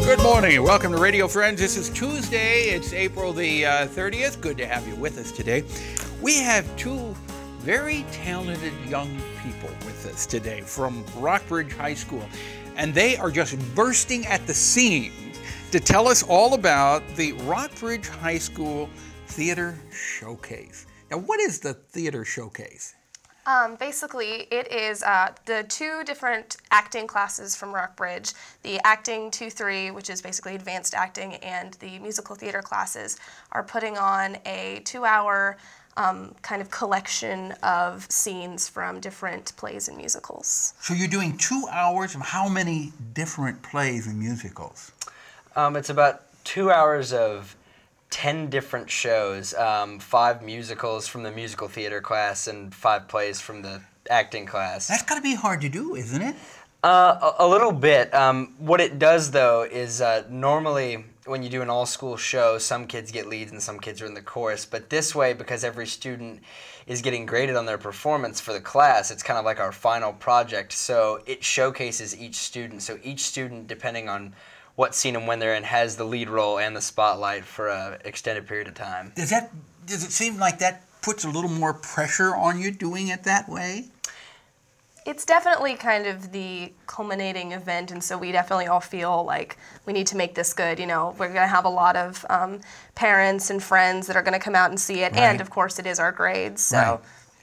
Good morning and welcome to Radio Friends. This is Tuesday. It's April the 30th. Good to have you with us today. We have two very talented young people with us today from Rockbridge High School, and they are just bursting at the seams to tell us all about the Rockbridge High School Theater Showcase. Now, what is the Theater Showcase? Basically, it is the two different acting classes from Rockbridge, the Acting 2-3, which is basically advanced acting, and the musical theater classes are putting on a 2-hour kind of collection of scenes from different plays and musicals. So you're doing 2 hours of how many different plays and musicals? It's about 2 hours of 10 different shows, 5 musicals from the musical theater class and 5 plays from the acting class. That's got to be hard to do, isn't it? A little bit. What it does, though, is normally when you do an all-school show, some kids get leads and some kids are in the chorus. But this way, because every student is getting graded on their performance for the class, it's kind of like our final project. So it showcases each student. So each student, depending on what scene and when they're in, has the lead role and the spotlight for an extended period of time. Does it seem like that puts a little more pressure on you doing it that way? It's definitely kind of the culminating event, and so we definitely all feel like we need to make this good. You know, we're going to have a lot of parents and friends that are going to come out and see it, Right. and of course it is our grades, so Right.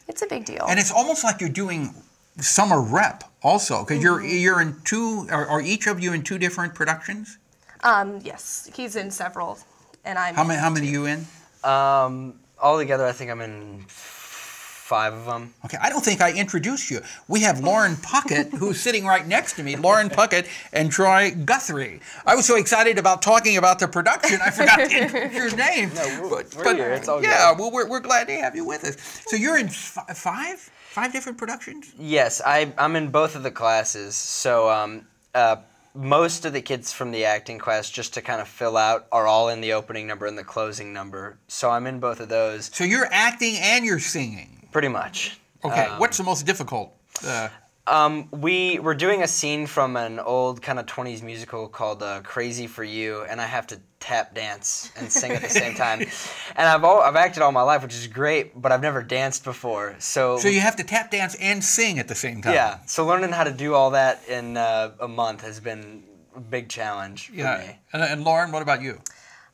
It's a big deal. And it's almost like you're doing summer rep also, because you're in two. Are each of you in 2 different productions? Yes, he's in several, and I'm. How many are you in? Altogether, I think I'm in 5 of them. Okay, I don't think I introduced you. We have Lauren Puckett, who's sitting right next to me. Lauren Puckett and Troy Guthrie. I was so excited about talking about the production, I forgot to introduce your name. No, we're here. It's all yeah, good. well, we're glad to have you with us. So you're in 5 different productions? Yes, I'm in both of the classes. So most of the kids from the acting class, just to kind of fill out, are all in the opening number and the closing number. So I'm in both of those. So you're acting and you're singing? Pretty much. Okay, what's the most difficult? We're doing a scene from an old kind of 20s musical called Crazy for You, and I have to tap dance and sing at the same time. And I've acted all my life, which is great, but I've never danced before. So you have to tap dance and sing at the same time? Yeah, so learning how to do all that in a month has been a big challenge for me. And Lauren, what about you?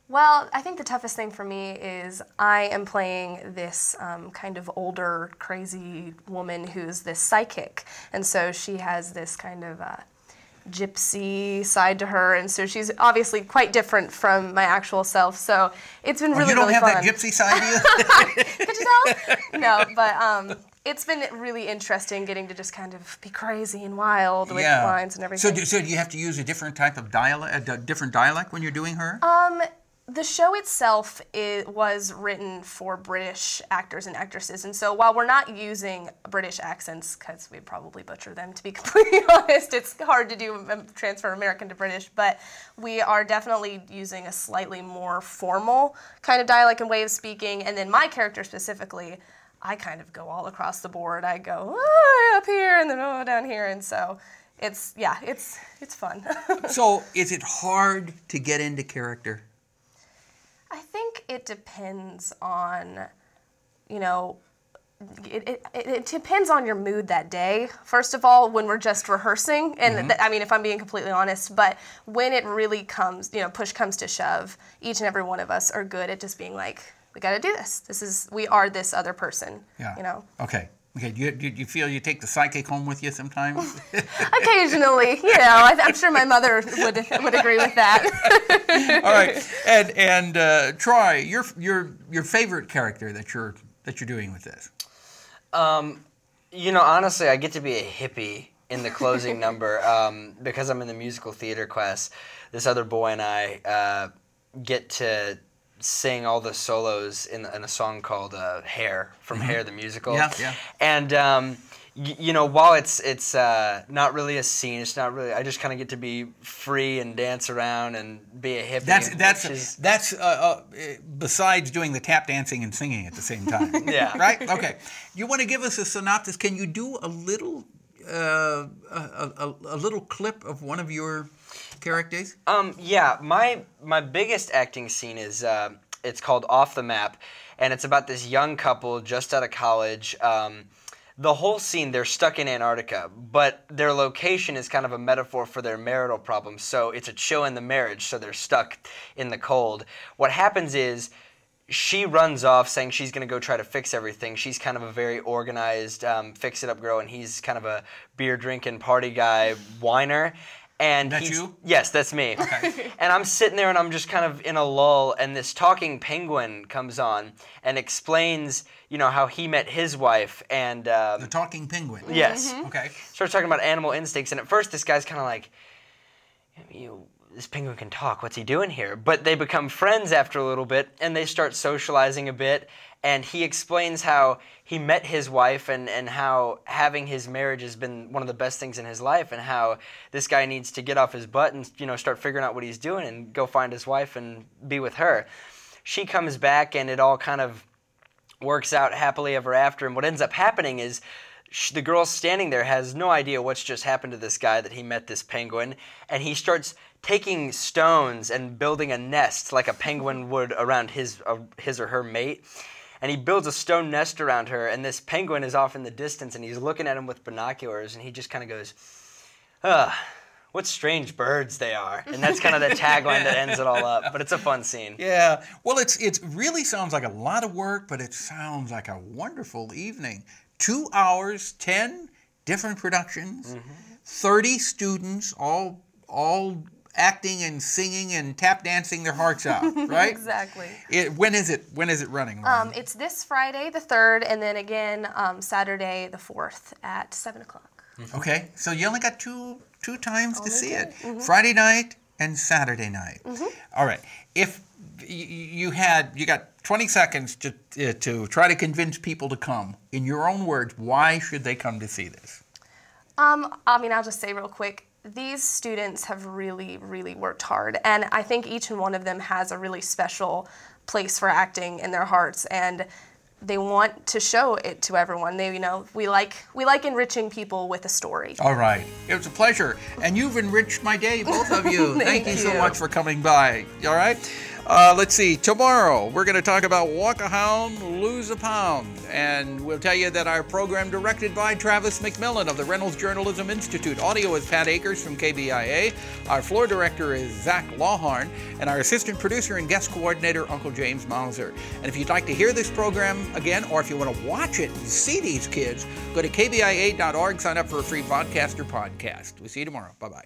Well, I think the toughest thing for me is I am playing this kind of older, crazy woman who's this psychic. And so she has this kind of gypsy side to her. And so she's obviously quite different from my actual self. So it's been really, really fun. You don't have that gypsy side to you? Could you tell? No, but it's been really interesting getting to just kind of be crazy and wild with lines and everything. So do you have to use a different type of dialect, a different dialect when you're doing her? The show itself was written for British actors and actresses, and so while we're not using British accents, because we'd probably butcher them, to be completely honest, it's hard to do transfer American to British, but we are definitely using a slightly more formal kind of dialect and way of speaking, and then my character specifically, I kind of go all across the board. I go up here and then down here, and so it's fun. So is it hard to get into character? I think it depends on, you know, it depends on your mood that day, first of all, when we're just rehearsing, and I mean, if I'm being completely honest, but when it really comes, you know, push comes to shove, each and every one of us are good at just being like, we got to do this. We are this other person, you know. Okay. Okay, do you feel you take the psychic home with you sometimes? Occasionally, you know. I'm sure my mother would agree with that. All right, and Troy, your favorite character that you're doing with this? You know, honestly, I get to be a hippie in the closing number. Because I'm in the musical theater class, this other boy and I get to sing all the solos in a song called Hair, from Hair the Musical. Yeah, yeah. And you know, while it's not really a scene, it's not really. I just kind of get to be free and dance around and be a hippie. That's besides doing the tap dancing and singing at the same time. Yeah. Right. Okay. You want to give us a synopsis? Can you do a little a little clip of one of your characters? Yeah. My biggest acting scene is it's called Off the Map, and it's about this young couple just out of college. The whole scene, they're stuck in Antarctica, but their location is kind of a metaphor for their marital problems. So it's a chill in the marriage, so they're stuck in the cold. What happens is she runs off saying she's going to go try to fix everything. She's kind of a very organized, fix-it-up girl, and he's kind of a beer-drinking, party guy, whiner. And that's you? Yes, that's me. Okay. And I'm sitting there and I'm just kind of in a lull, and this talking penguin comes on and explains, you know, how he met his wife and the talking penguin. Yes. Okay. Starts talking about animal instincts, and at first this guy's kind of like, this penguin can talk. What's he doing here? But they become friends after a little bit, and they start socializing a bit. And he explains how he met his wife and how having his marriage has been one of the best things in his life, and how this guy needs to get off his butt and, you know, start figuring out what he's doing and go find his wife and be with her. She comes back and it all kind of works out happily ever after. And what ends up happening is the girl standing there has no idea what's just happened to this guy, that he met this penguin, and he starts taking stones and building a nest like a penguin would around his or her mate. And he builds a stone nest around her, and this penguin is off in the distance, and he's looking at him with binoculars, and he just kind of goes, what strange birds they are. And that's kind of the tagline that ends it all up. But it's a fun scene. Yeah. Well, it really sounds like a lot of work, but it sounds like a wonderful evening. 2 hours, 10 different productions, 30 students, all acting and singing and tap dancing their hearts out, right? Exactly. When is it running? It's this Friday the 3rd, and then again Saturday the 4th at 7 o'clock. Okay, so you only got two times to see it. Friday night and Saturday night. All right. If you got 20 seconds to try to convince people to come, in your own words, why should they come to see this? I mean, I'll just say real quick, these students have really, really worked hard, and I think each and one of them has a really special place for acting in their hearts, and they want to show it to everyone. We like enriching people with a story. All right, it was a pleasure, and you've enriched my day, both of you. Thank you so much for coming by. All right. Let's see, tomorrow we're going to talk about Walk a Hound, Lose a Pound, and we'll tell you that our program directed by Travis McMillan of the Reynolds Journalism Institute. Audio is Pat Akers from KBIA. Our floor director is Zach Lawhorn, and our assistant producer and guest coordinator, Uncle James Mauser. And if you'd like to hear this program again, or if you want to watch it and see these kids, go to kbia.org, sign up for a free vodcast or podcast. We'll see you tomorrow. Bye-bye.